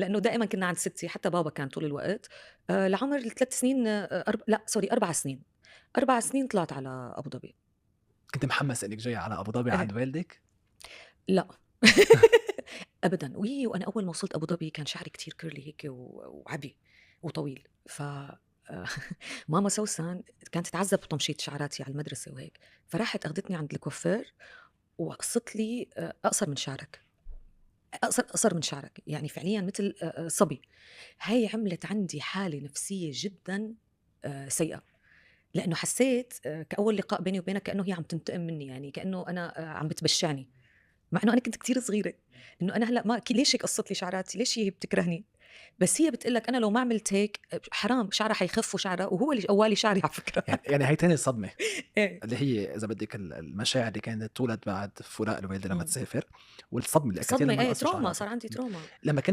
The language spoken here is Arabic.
لأنه دائمًا كنا عند ستي، حتى بابا كان طول الوقت. لعمر 3 سنين، لأ sorry 4 سنين، 4 سنين طلعت على أبو ظبي. كنتِ محمّسة إنِّك جاية على أبو ظبي إيه، عند والدِك؟ لأ. أبدًا، وأنا أول ما وصلت أبو ظبي كان شعري كتير curly هيك وعبي وطويل. ماما سوسن كانت تتعذب بتمشيط شعراتي على المدرسة وهيك، فراحت أخدتني عند الكوافير وقصت لي أقصر من شعرك، أقصر من شعرك، يعني فعليًا مثل صبي. هاي عملت عندي حالة نفسية جدًا سيئة، لإنه حسيت كأول لقاء بيني وبينها كأنه هي عم تنتقم مني، يعني كأنه أنا عم بتبشعني، مع إنه أنا كنت كتير صغيرة. إنه أنا هلأ ما ليش هيك قصّت لي شعراتي، ليش هي بتكرهني؟ بس هي بتقول لك أنا لو ما عملت هيك حرام شعرها حيخف وشعرها، وهو اللي قوّى لي شعري على فكرة. يعني هي تاني صدمة، إيه. اللي هي إذا بدِّك المشاعر اللي كانت تولد بعد فراق الوالدة لمّا إمم. تسافر، والصدمة اللي أكلتيها صدمة، لمّا إيه انقص تروما، شعرها. صار عندي تروما. لمّا كان